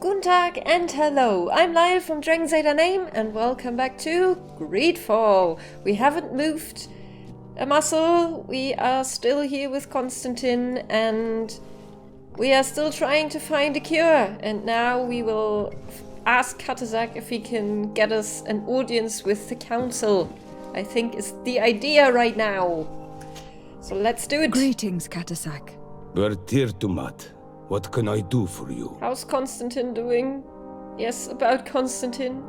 Guten Tag and hello, I'm Lyle from DragonsAteOurName and welcome back to Greedfall. We haven't moved a muscle, we are still here with Konstantin and we are still trying to find a cure. And now we will ask Katasak if he can get us an audience with the council. I think is the idea right now. So let's do it. Greetings, Katasak. Bertirtumat, what can I do for you? How's Konstantin doing? Yes, about Konstantin.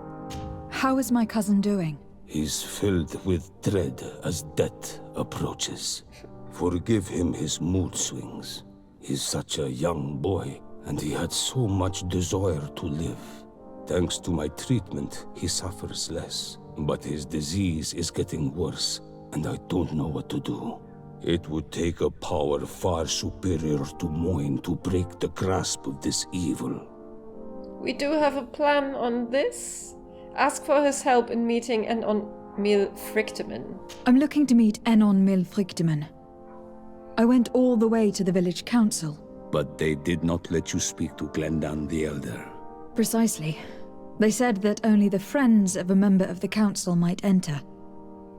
How is my cousin doing? He's filled with dread as death approaches. Forgive him his mood swings. He's such a young boy, and he had so much desire to live. Thanks to my treatment, he suffers less. But his disease is getting worse, and I don't know what to do. It would take a power far superior to mine to break the grasp of this evil. We do have a plan on this. Ask for his help in meeting Enon Milfrictiman. I'm looking to meet Enon Milfrictiman. I went all the way to the village council. But they did not let you speak to Glendan the Elder. Precisely. They said that only the friends of a member of the council might enter.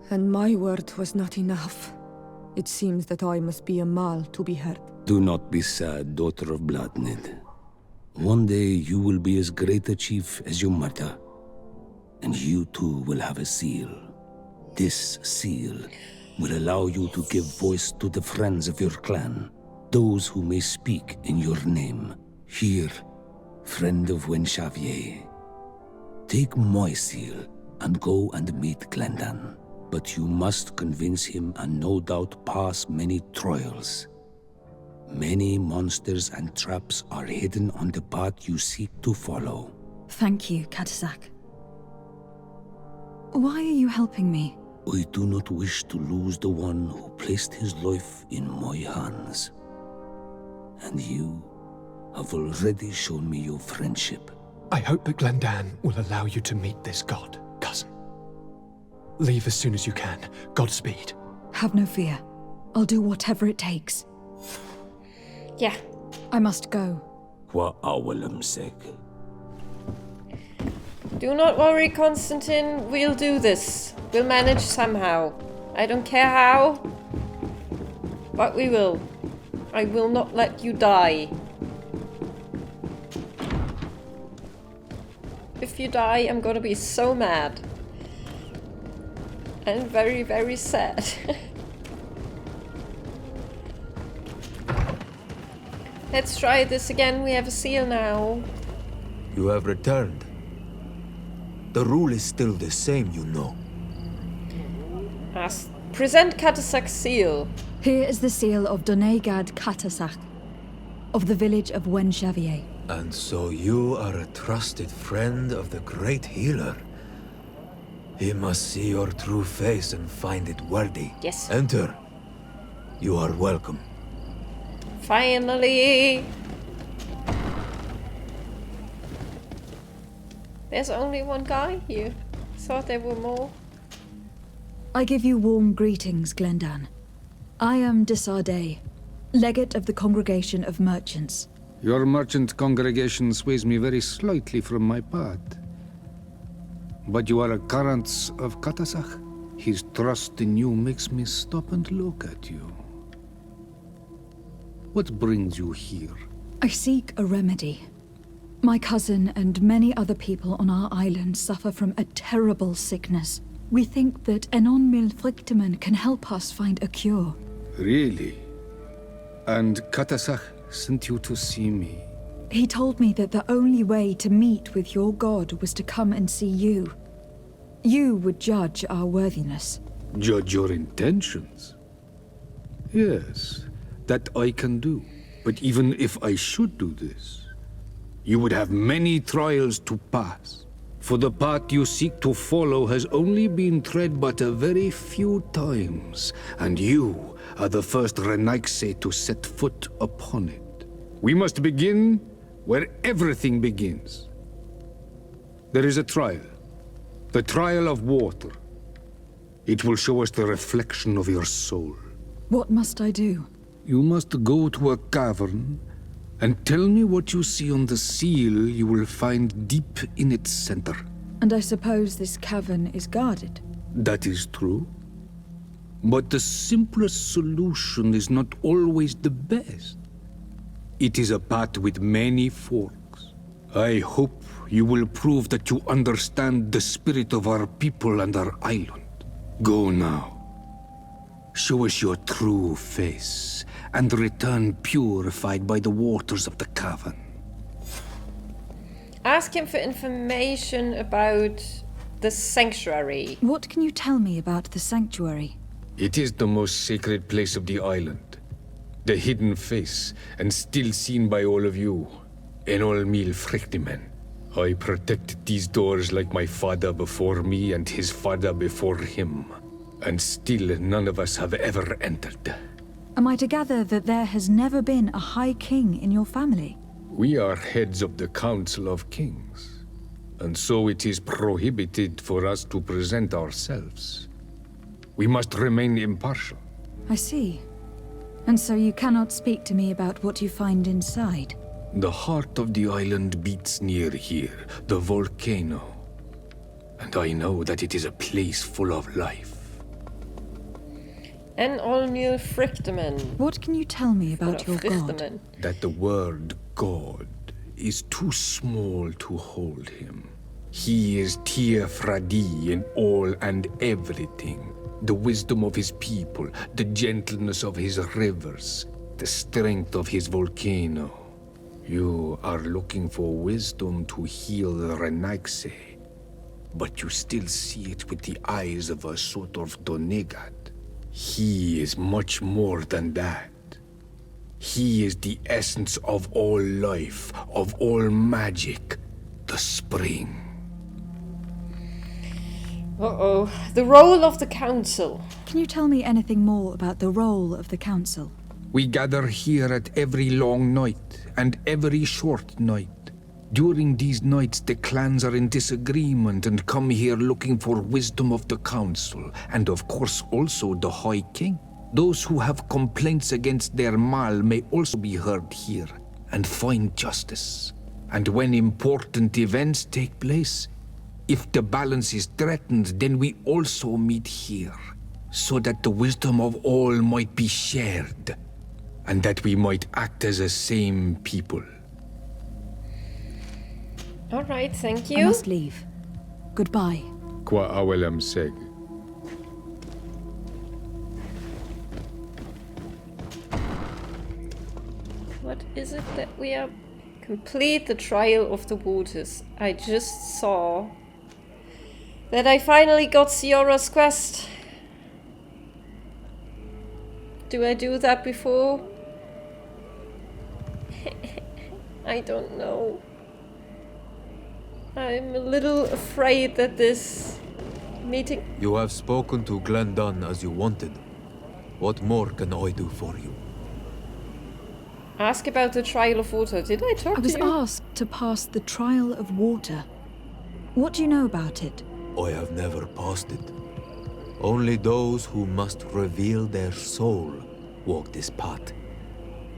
And my word was not enough. It seems that I must be a Mal to be heard. Do not be sad, daughter of Bloodnid. One day you will be as great a chief as your mother. And you too will have a seal. This seal will allow you to give voice to the friends of your clan, those who may speak in your name. Here, friend of Wenxavier. Take my seal and go and meet Glendan. But you must convince him and no doubt pass many trials. Many monsters and traps are hidden on the path you seek to follow. Thank you, Katasak. Why are you helping me? I do not wish to lose the one who placed his life in my hands. And you have already shown me your friendship. I hope that Glendan will allow you to meet this god, cousin. Leave as soon as you can. Godspeed. Have no fear. I'll do whatever it takes. Yeah. I must go. For Awalam's sake. Do not worry, Konstantin. We'll do this. We'll manage somehow. I don't care how, but we will. I will not let you die. If you die, I'm gonna be so mad. And very, very sad. Let's try this again. We have a seal now. You have returned. The rule is still the same, you know. Present Katasak's seal. Here is the seal of Donegad Katasak, of the village of Wenxavier. And so you are a trusted friend of the great healer. He must see your true face and find it worthy. Yes. Enter. You are welcome. Finally! There's only one guy here. Thought there were more. I give you warm greetings, Glendan. I am Desardet, legate of the Congregation of Merchants. Your merchant congregation sways me very slightly from my path. But you are a current of Katasak. His trust in you makes me stop and look at you. What brings you here? I seek a remedy. My cousin and many other people on our island suffer from a terrible sickness. We think that Enon Milfrictiman can help us find a cure. Really? And Katasak sent you to see me? He told me that the only way to meet with your god was to come and see you. You would judge our worthiness. Judge your intentions? Yes, that I can do. But even if I should do this, you would have many trials to pass. For the path you seek to follow has only been tread but a very few times, and you are the first Renaigse to set foot upon it. We must begin where everything begins. There is a trial. The trial of water. It will show us the reflection of your soul. What must I do? You must go to a cavern And tell me what you see on the seal you will find deep in its center. And I suppose this cavern is guarded. That is true. But the simplest solution is not always the best. It is a path with many forks. I hope you will prove that you understand the spirit of our people and our island. Go now. Show us your true face, and return purified by the waters of the cavern. Ask him for information about the sanctuary. What can you tell me about the sanctuary? It is the most sacred place of the island. The hidden face, and still seen by all of you. Enol Mil Frictimen. I protected these doors like my father before me and his father before him. And still none of us have ever entered. Am I to gather that there has never been a High King in your family? We are heads of the Council of Kings. And so it is prohibited for us to present ourselves. We must remain impartial. I see. And so you cannot speak to me about what you find inside? The heart of the island beats near here, the volcano. And I know that it is a place full of life. And Olmir Frichteman. What can you tell me about your god? That the word God is too small to hold him. He is Tir Fradi in all and everything. The wisdom of his people, the gentleness of his rivers, the strength of his volcano. You are looking for wisdom to heal the Renaigse, but you still see it with the eyes of a sort of Donegat. He is much more than that. He is the essence of all life, of all magic, the spring. Uh-oh. The role of the council. Can you tell me anything more about the role of the council? We gather here at every long night and every short night. During these nights, the clans are in disagreement and come here looking for wisdom of the council, and of course also the High King. Those who have complaints against their Mal may also be heard here and find justice. And when important events take place, if the balance is threatened, then we also meet here, so that the wisdom of all might be shared, and that we might act as a same people. All right, thank I you. must leave. Goodbye. Qua awelem seg. What is it that we are... Complete the Trial of the Waters. I just saw that I finally got Siora's quest. Do I do that before? I don't know. I'm a little afraid that this meeting... You have spoken to Glendon as you wanted. What more can I do for you? Ask about the Trial of Water. Did I talk I was to you? asked to pass the Trial of Water. What do you know about it? I have never passed it. Only those who must reveal their soul walk this path.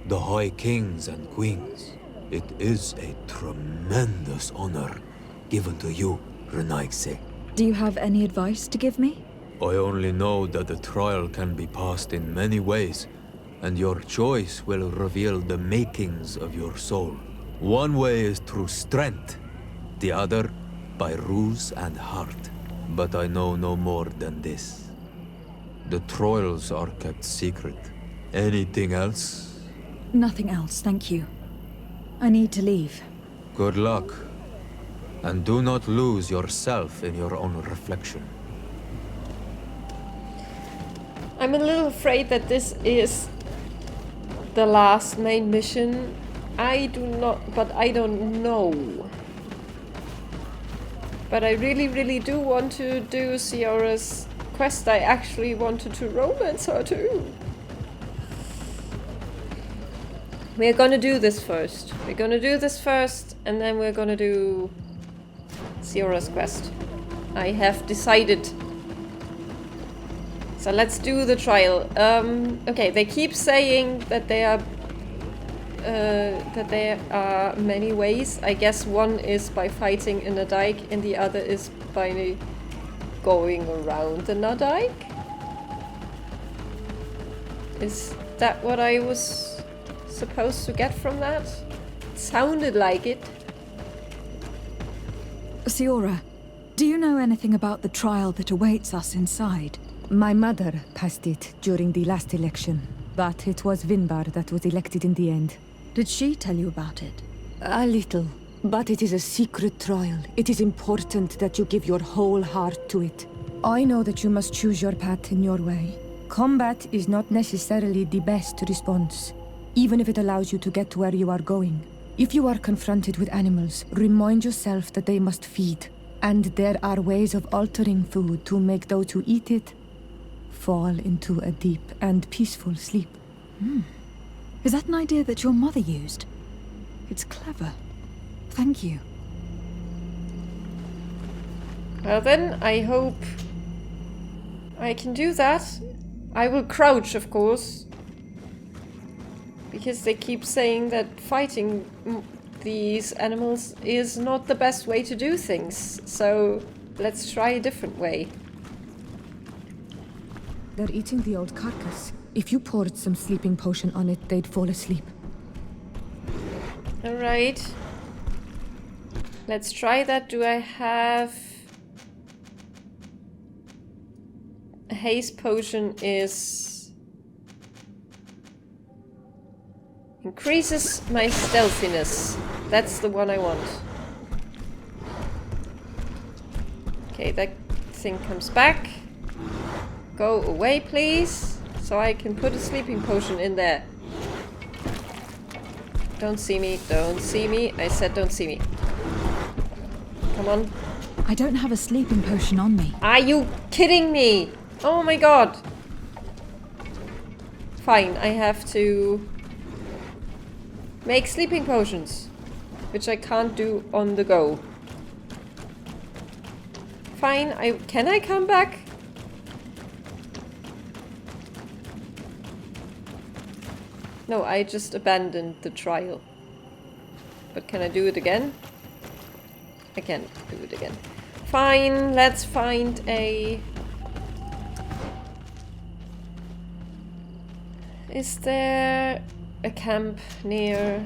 The High Kings and Queens. It is a tremendous honor given to you, Renaigse. Do you have any advice to give me? I only know that the trial can be passed in many ways, and your choice will reveal the makings of your soul. One way is through strength, the other by ruse and heart. But I know no more than this. The trials are kept secret. Anything else? Nothing else, thank you. I need to leave. Good luck. And do not lose yourself in your own reflection. I'm a little afraid that this is the last main mission. I don't know. But I really do want to do Siora's quest. I actually wanted to romance her too. We're gonna do this first. And then we're gonna do Siora's quest. I have decided. So let's do the trial. Okay, they keep saying that they are that there are many ways. I guess one is by fighting in a dike and the other is by going around in a dike. Is that what I was supposed to get from that? It sounded like it. Siora, do you know anything about the trial that awaits us inside? My mother passed it during the last election, but it was Vinbar that was elected in the end. Did she tell you about it? A little, but it is a secret trial. It is important that you give your whole heart to it. I know that you must choose your path in your way. Combat is not necessarily the best response, even if it allows you to get to where you are going. If you are confronted with animals, remind yourself that they must feed, and there are ways of altering food to make those who eat it fall into a deep and peaceful sleep. Is that an idea that your mother used? It's clever. Thank you. Well then, I hope I can do that. I will crouch, of course. Because they keep saying that fighting these animals is not the best way to do things. So, let's try a different way. They're eating the old carcass. If you poured some sleeping potion on it, they'd fall asleep. Alright. Let's try that. Do I have... A haste potion is... Increases my stealthiness. That's the one I want. Okay, that thing comes back. Go away, please. So I can put a sleeping potion in there. Don't see me, don't see me. I said don't see me. Come on. I don't have a sleeping potion on me. Are you kidding me? Oh my god. Fine, I have to make sleeping potions, which I can't do on the go. Fine, can I come back? No, I just abandoned the trial. But can I do it again? I can't do it again. Fine, let's find a... Is there a camp near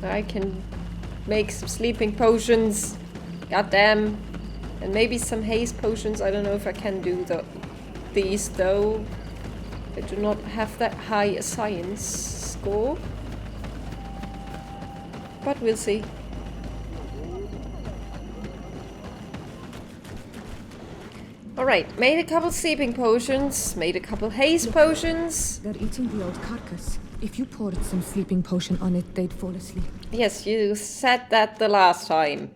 where I can make some sleeping potions? Goddamn. And maybe some haste potions. I don't know if I can do these though. I do not have that high a science score. But we'll see. Alright, made a couple sleeping potions, made a couple haste potions. They're eating the old carcass. If you poured some sleeping potion on it, they'd fall asleep. Yes, you said that the last time.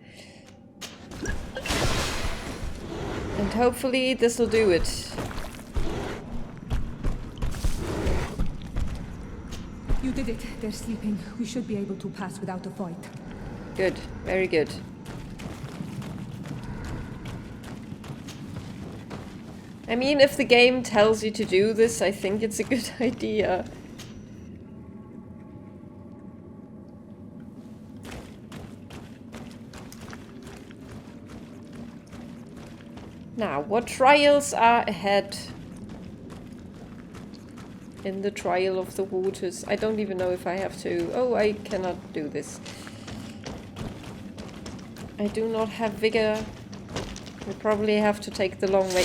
And hopefully this'll do it. You did it. They're sleeping. We should be able to pass without a fight. Good, very good. I mean, if the game tells you to do this, I think it's a good idea. Now, what trials are ahead in the Trial of the Waters? I don't even know if I have to... Oh, I cannot do this. I do not have vigor. I probably have to take the long way.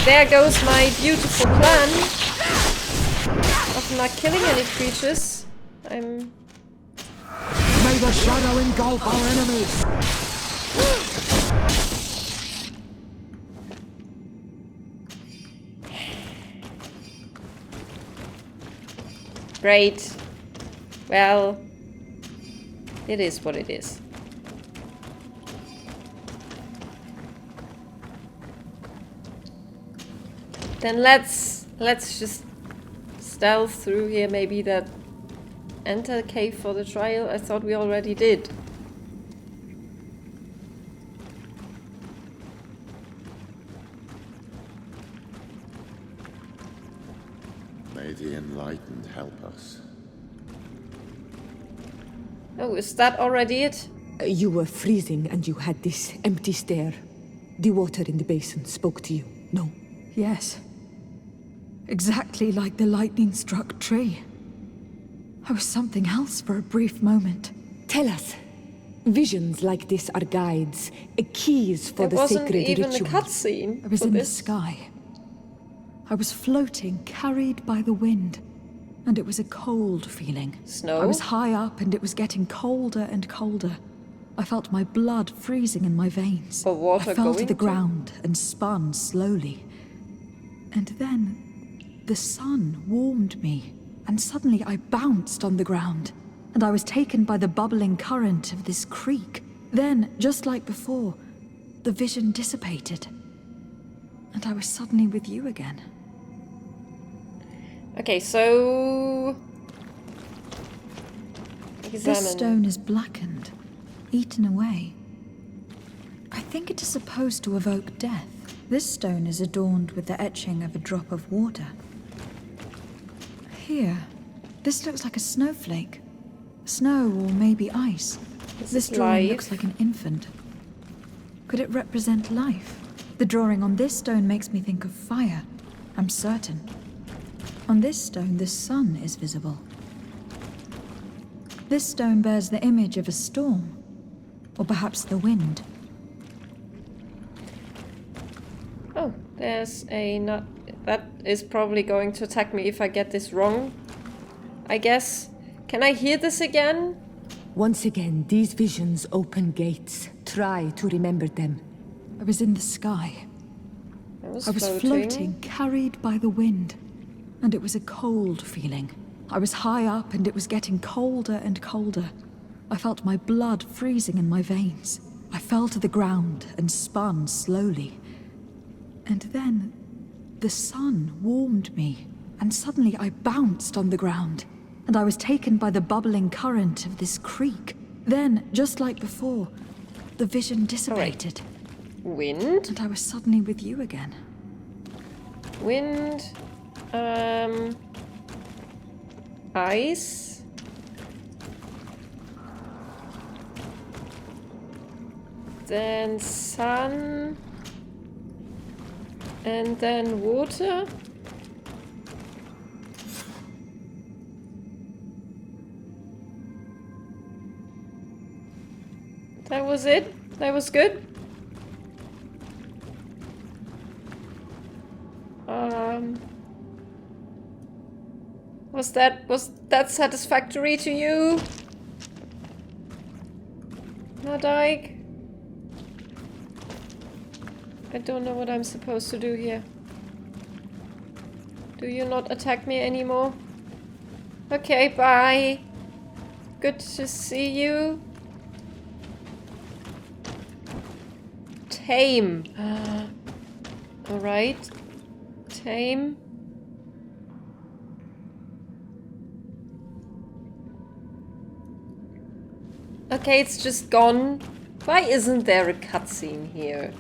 There goes my beautiful plan of not killing any creatures. I'm... May the shadow engulf our enemies! Great. Well, it is what it is. Then let's just stealth through here. Maybe that enter cave for the trial. I thought we already did. May the enlightened help us. Oh, is that already it? You were freezing and you had this empty stare. The water in the basin spoke to you, no? Yes. Exactly like the lightning-struck tree. I was something else for a brief moment. Tell us. Visions like this are guides, keys for the sacred There wasn't even ritual. a cutscene. I was for in the this. sky. I was floating, carried by the wind. And it was a cold feeling. Snow? I was high up and it was getting colder and colder. I felt my blood freezing in my veins. For water I fell to going the to- ground and spun slowly. And then the sun warmed me, and suddenly I bounced on the ground, and I was taken by the bubbling current of this creek. Then, just like before, the vision dissipated, and I was suddenly with you again. Okay, so... This Examine. stone is blackened, eaten away. I think it is supposed to evoke death. This stone is adorned with the etching of a drop of water. Here, this looks like a snowflake. Snow or maybe ice. This drawing looks like an infant. Could it represent life? The drawing on this stone makes me think of fire. I'm certain. On this stone, the sun is visible. This stone bears the image of a storm, or perhaps the wind. Oh, there's a nut. That is probably going to attack me if I get this wrong. I guess. Can I hear this again? Once again, these visions open gates. Try to remember them. I was in the sky. I was floating, carried by the wind. And it was a cold feeling. I was high up and it was getting colder and colder. I felt my blood freezing in my veins. I fell to the ground and spun slowly. And then the sun warmed me, and suddenly I bounced on the ground, and I was taken by the bubbling current of this creek. Then, just like before, the vision dissipated, Wind? and I was suddenly with you again. Wind. Ice. Then sun. And then water. That was it? That was good? Was that satisfactory to you? Nadike? I don't know what I'm supposed to do here. Do you not attack me anymore? Okay, bye. Good to see you. Tame. Alright. Tame. Okay, it's just gone. Why isn't there a cutscene here?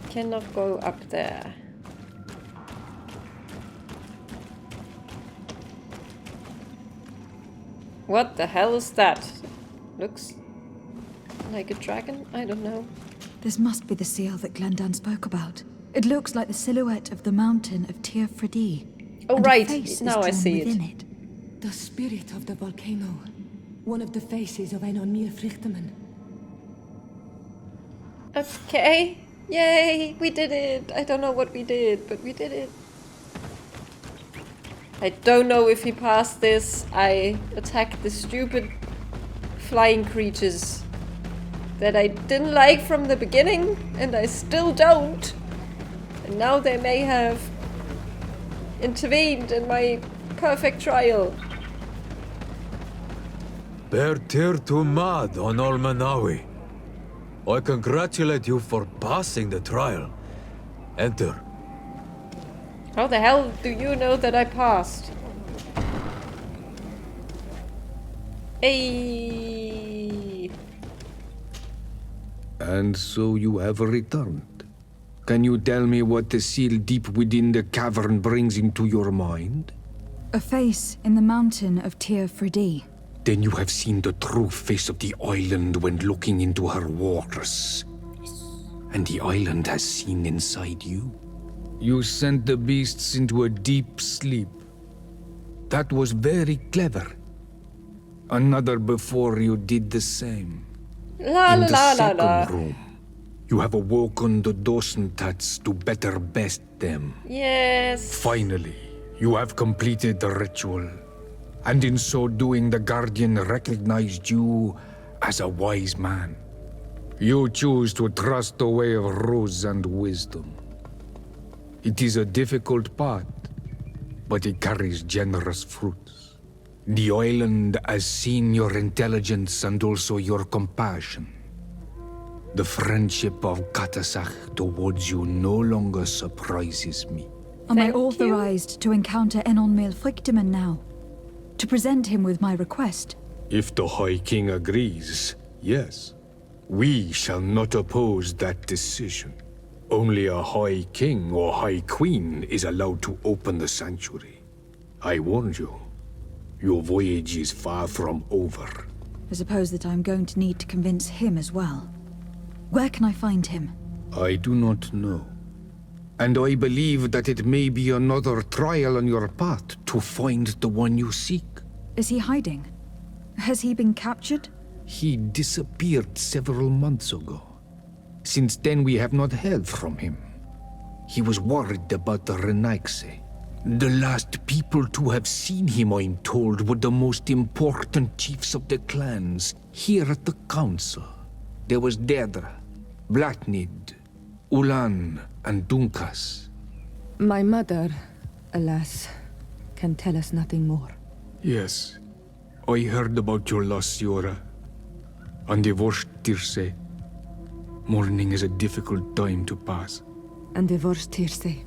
Cannot go up there. What the hell is that? Looks like a dragon? I don't know. This must be the seal that Glendan spoke about. It looks like the silhouette of the mountain of Tir Fredi. Oh, and right. A face Now is I drawn see within it. The spirit of the volcano. One of the faces of Einon Frichterman. Okay. Yay, we did it. I don't know what we did, but we did it. I don't know if he passed this. I attacked the stupid flying creatures that I didn't like from the beginning, and I still don't. And now they may have intervened in my perfect trial. Bertir to Mad on Olmanawi. I congratulate you for passing the trial. Enter. How the hell do you know that I passed? Hey. And so you have returned. Can you tell me what the seal deep within the cavern brings into your mind? A face in the mountain of Tir Fridi. Then you have seen the true face of the island when looking into her waters. And the island has seen inside you. You sent the beasts into a deep sleep. That was very clever. Another before you did the same. La In la the la la second la. room, you have awoken the Dosentats to better best them. Yes. Finally, you have completed the ritual. And in so doing, the Guardian recognized you as a wise man. You choose to trust the way of rules and wisdom. It is a difficult path, but it carries generous fruits. The island has seen your intelligence and also your compassion. The friendship of Katasach towards you no longer surprises me. Am I Thank you. authorized to encounter Enon Milfrictiman now? To present him with my request? If the High King agrees, yes. We shall not oppose that decision. Only a High King or High Queen is allowed to open the sanctuary. I warned you. Your voyage is far from over. I suppose that I'm going to need to convince him as well. Where can I find him? I do not know. And I believe that it may be another trial on your path to find the one you seek. Is he hiding? Has he been captured? He disappeared several months ago. Since then, we have not heard from him. He was worried about the Renaigse. The last people to have seen him, I'm told, were the most important chiefs of the clans here at the council. There was Deirdre, Blatnid, Ulan, and Dunkas. My mother, alas, can tell us nothing more. Yes, I heard about your loss, Siora. And divorced Tirce. Mourning is a difficult time to pass. And divorced Tirce.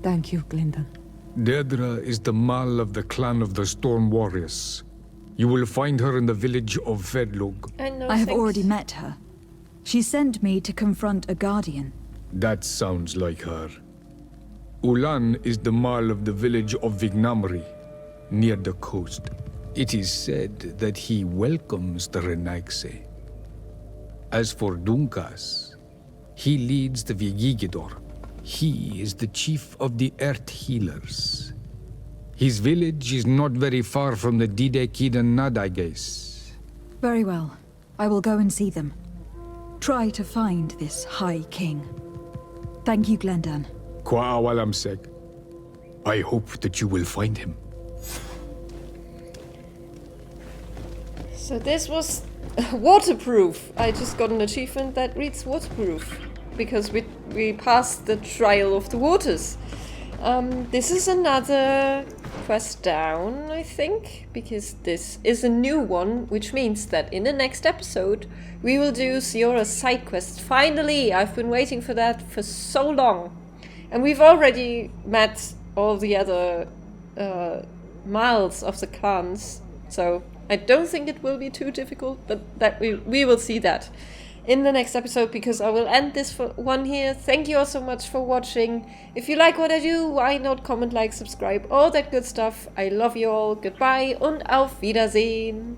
Thank you, Glendan. Deirdre is the Mal of the clan of the Storm Warriors. You will find her in the village of Vedlug. I have already met her. She sent me to confront a guardian. That sounds like her. Ulan is the Mal of the village of Vignamri, near the coast. It is said that he welcomes the Renaigse. As for Dunkas, he leads the Vigigidor. He is the chief of the Earth Healers. His village is not very far from the Didekid and Nadages. Very well. I will go and see them. Try to find this High King. Thank you, Glendan. Kwa'awalamsek. I hope that you will find him. So this was waterproof. I just got an achievement that reads waterproof. Because we passed the trial of the waters. This is another quest down, I think. Because this is a new one. Which means that in the next episode we will do Siora's side quest. Finally! I've been waiting for that for so long. And we've already met all the other males of the clans. So I don't think it will be too difficult. But that we will see that in the next episode, because I will end this one here. Thank you all so much for watching. If you like what I do, why not comment, like, subscribe, all that good stuff. I love you all. Goodbye und auf Wiedersehen.